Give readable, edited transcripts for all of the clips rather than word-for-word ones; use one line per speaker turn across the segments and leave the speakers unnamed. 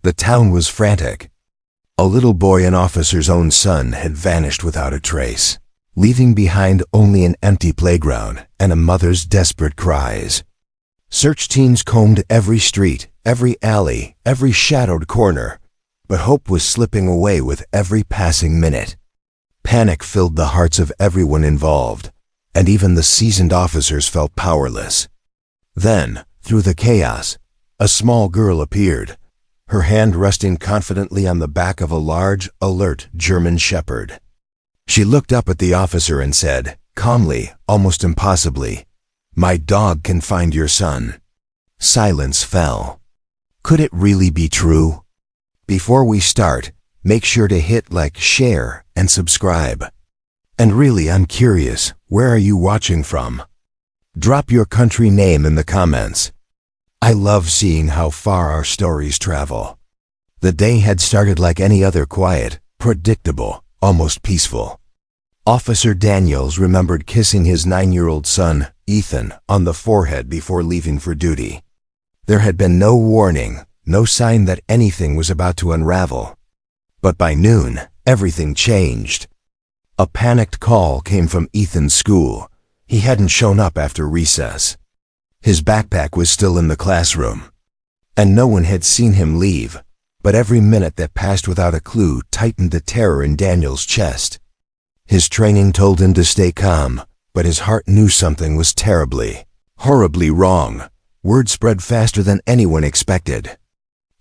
The town was frantic. A little boy, an officer's own son, had vanished without a trace, leaving behind only an empty playground and a mother's desperate cries. Search teams combed every street, every alley, every shadowed corner, but hope was slipping away with every passing minute. Panic filled the hearts of everyone involved, and even the seasoned officers felt powerless. Then, through the chaos, a small girl appeared, her hand resting confidently on the back of a large, alert German shepherd. She looked up at the officer and said, calmly, almost impossibly, "My dog can find your son." Silence fell. Could it really be true? Before we start, make sure to hit like, share, and subscribe. And really, I'm curious, where are you watching from? Drop your country name in the comments. I love seeing how far our stories travel. The day had started like any other, quiet, predictable, almost peaceful. Officer Daniels remembered kissing his 9-year-old son, Ethan, on the forehead before leaving for duty. There had been no warning, no sign that anything was about to unravel. But by noon, everything changed. A panicked call came from Ethan's school. He hadn't shown up after recess. His backpack was still in the classroom, and no one had seen him leave, but every minute that passed without a clue tightened the terror in Daniel's chest. His training told him to stay calm, but his heart knew something was terribly, horribly wrong. Word spread faster than anyone expected.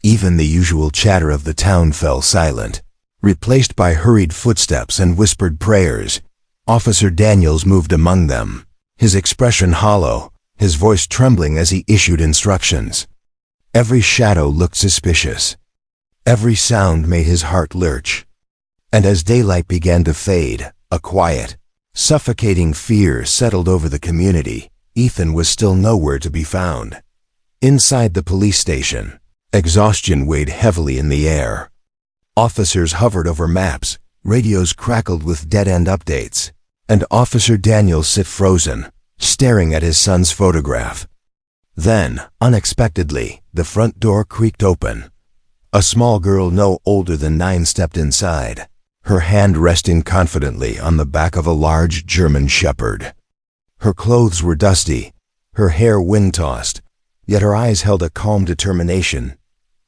Even the usual chatter of the town fell silent, replaced by hurried footsteps and whispered prayers. Officer Daniels moved among them, his expression hollow, his voice trembling as he issued instructions. Every shadow looked suspicious. Every sound made his heart lurch. And as daylight began to fade, a quiet, suffocating fear settled over the community. Ethan was still nowhere to be found. Inside the police station, exhaustion weighed heavily in the air. Officers hovered over maps, radios crackled with dead-end updates, and Officer Daniels sat frozen, staring at his son's photograph. Then, unexpectedly, the front door creaked open. A small girl no older than 9 stepped inside, her hand resting confidently on the back of a large German shepherd. Her clothes were dusty, her hair wind-tossed, yet her eyes held a calm determination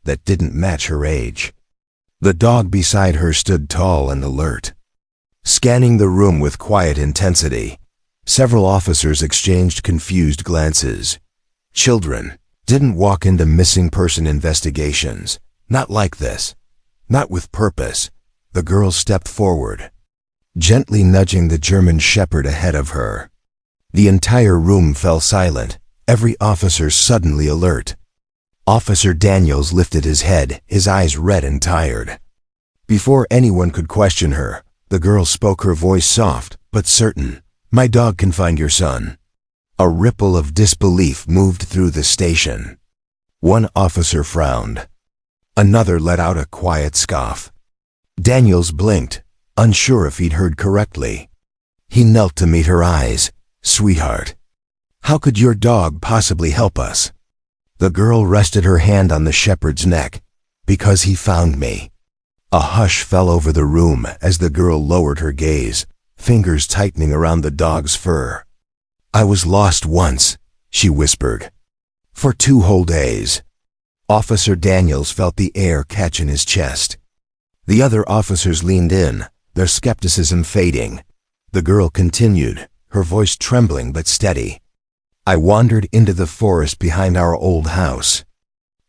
that didn't match her age. The dog beside her stood tall and alert, scanning the room with quiet intensity. Several officers exchanged confused glances. Children didn't walk into missing person investigations. Not like this. Not with purpose. The girl stepped forward, gently nudging the German shepherd ahead of her. The entire room fell silent, every officer suddenly alert. Officer Daniels lifted his head, his eyes red and tired. Before anyone could question her, the girl spoke, her voice soft but certain. "My dog can find your son." A ripple of disbelief moved through the station. One officer frowned. Another let out a quiet scoff. Daniels blinked, unsure if he'd heard correctly. He knelt to meet her eyes. "Sweetheart, how could your dog possibly help us?" The girl rested her hand on the shepherd's neck. "Because he found me." A hush fell over the room as the girl lowered her gaze, fingers tightening around the dog's fur. "I was lost once," she whispered. "For 2 whole days." Officer Daniels felt the air catch in his chest. The other officers leaned in, their skepticism fading. The girl continued, her voice trembling but steady. "I wandered into the forest behind our old house.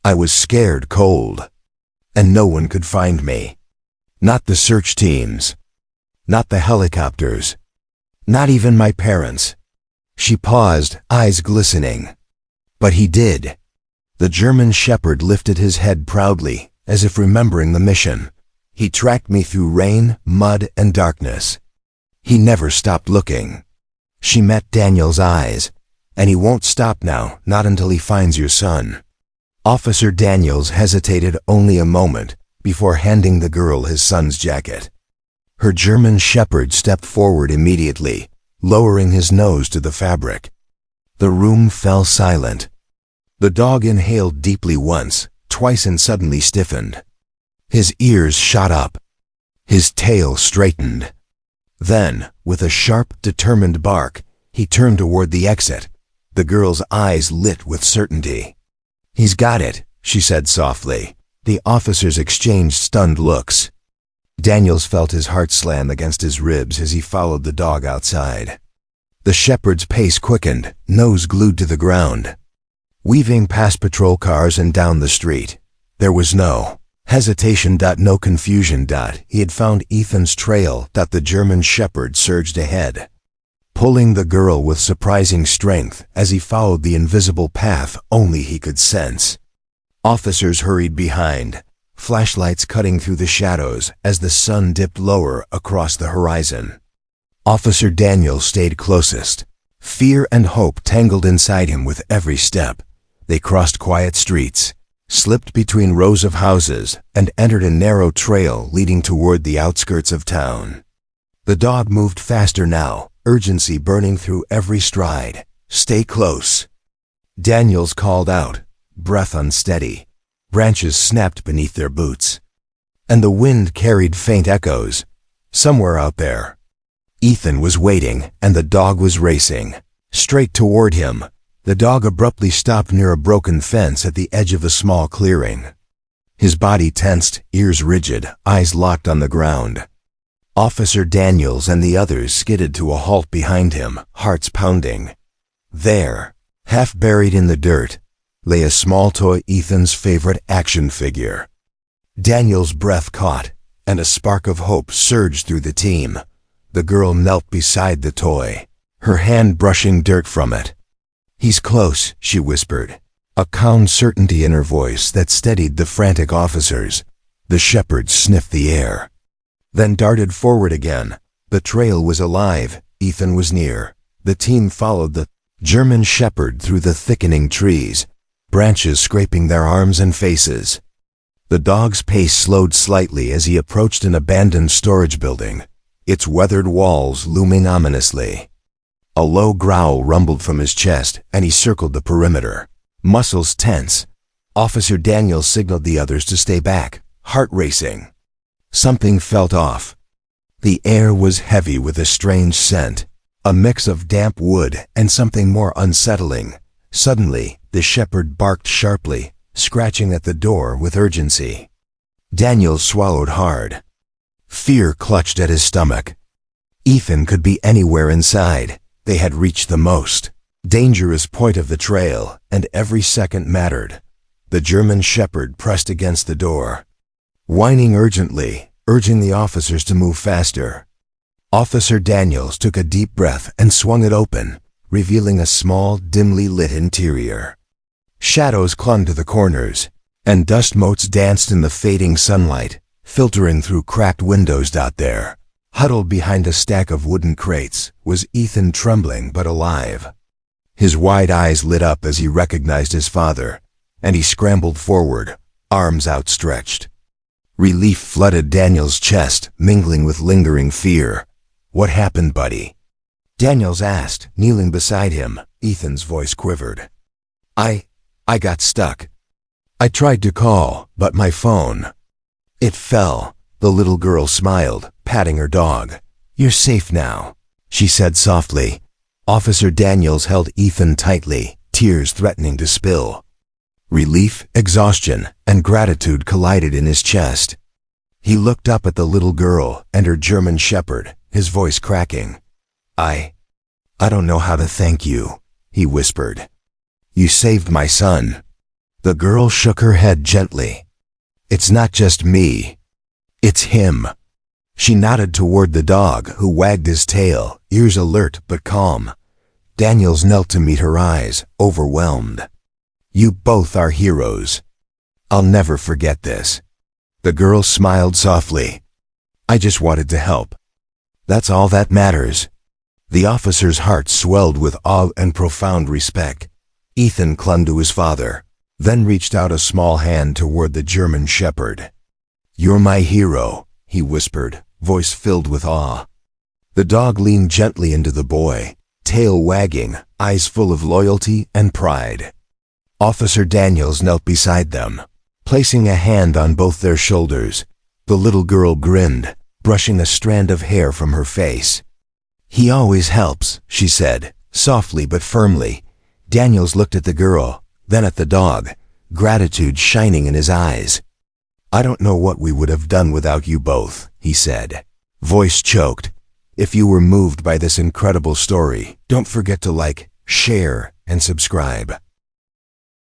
I was scared cold, and no one could find me. Not the search teams. Not the helicopters. Not even my parents." She paused, eyes glistening. "But he did." The German shepherd lifted his head proudly, as if remembering the mission. "He tracked me through rain, mud, and darkness. He never stopped looking." She met Daniel's eyes. "And he won't stop now, not until he finds your son." Officer Daniels hesitated only a moment before handing the girl his son's jacket. Her German shepherd stepped forward immediately, lowering his nose to the fabric. The room fell silent. The dog inhaled deeply once, twice and suddenly stiffened. His ears shot up. His tail straightened. Then, with a sharp, determined bark, he turned toward the exit. The girl's eyes lit with certainty. "He's got it," she said softly. The officers exchanged stunned looks. Daniels felt his heart slam against his ribs as he followed the dog outside. The shepherd's pace quickened, nose glued to the ground. Weaving past patrol cars and down the street, there was no hesitation, no confusion. He had found Ethan's trail. The German shepherd surged ahead, pulling the girl with surprising strength as he followed the invisible path only he could sense. Officers hurried behind, flashlights cutting through the shadows as the sun dipped lower across the horizon. Officer Daniels stayed closest. Fear and hope tangled inside him with every step. They crossed quiet streets, slipped between rows of houses, and entered a narrow trail leading toward the outskirts of town. The dog moved faster now, urgency burning through every stride. "Stay close," Daniels called out, breath unsteady. Branches snapped beneath their boots, and the wind carried faint echoes. Somewhere out there, Ethan was waiting, and the dog was racing straight toward him. The dog abruptly stopped near a broken fence at the edge of a small clearing. His body tensed, ears rigid, eyes locked on the ground. Officer Daniels and the others skidded to a halt behind him, hearts pounding. There, half buried in the dirt, lay a small toy, Ethan's favorite action figure. Daniel's breath caught, and a spark of hope surged through the team. The girl knelt beside the toy, her hand brushing dirt from it. "He's close," she whispered, a calm certainty in her voice that steadied the frantic officers. The shepherd sniffed the air, then darted forward again. The trail was alive. Ethan was near. The team followed the German shepherd through the thickening trees, branches scraping their arms and faces. The dog's pace slowed slightly as he approached an abandoned storage building, its weathered walls looming ominously. A low growl rumbled from his chest, and he circled the perimeter, muscles tense. Officer Daniels signaled the others to stay back, heart racing. Something felt off. The air was heavy with a strange scent, a mix of damp wood and something more unsettling. Suddenly, the shepherd barked sharply, scratching at the door with urgency. Daniels swallowed hard. Fear clutched at his stomach. Ethan could be anywhere inside. They had reached the most dangerous point of the trail, and every second mattered. The German shepherd pressed against the door, whining urgently, urging the officers to move faster. Officer Daniels took a deep breath and swung it open, revealing a small, dimly lit interior. Shadows clung to the corners, and dust motes danced in the fading sunlight, filtering through cracked windows. There, huddled behind a stack of wooden crates, was Ethan, trembling but alive. His wide eyes lit up as he recognized his father, and he scrambled forward, arms outstretched. Relief flooded Daniel's chest, mingling with lingering fear. "What happened, buddy?" Daniels asked, kneeling beside him. Ethan's voice quivered. I got stuck. I tried to call, but my phone, it fell." The little girl smiled, patting her dog. "You're safe now," she said softly. Officer Daniels held Ethan tightly, tears threatening to spill. Relief, exhaustion, and gratitude collided in his chest. He looked up at the little girl and her German shepherd, his voice cracking. I don't know how to thank you," he whispered. "You saved my son." The girl shook her head gently. "It's not just me. It's him." She nodded toward the dog, who wagged his tail, ears alert but calm. Daniels knelt to meet her eyes, overwhelmed. "You both are heroes. I'll never forget this." The girl smiled softly. "I just wanted to help. That's all that matters." The officer's heart swelled with awe and profound respect. Ethan clung to his father, then reached out a small hand toward the German shepherd. "You're my hero," he whispered, voice filled with awe. The dog leaned gently into the boy, tail wagging, eyes full of loyalty and pride. Officer Daniels knelt beside them, Placing a hand on both their shoulders, the little girl grinned, brushing a strand of hair from her face. "He always helps," she said, softly but firmly. Daniels looked at the girl, then at the dog, gratitude shining in his eyes. "I don't know what we would have done without you both," he said, voice choked. "If you were moved by this incredible story, don't forget to like, share, and subscribe."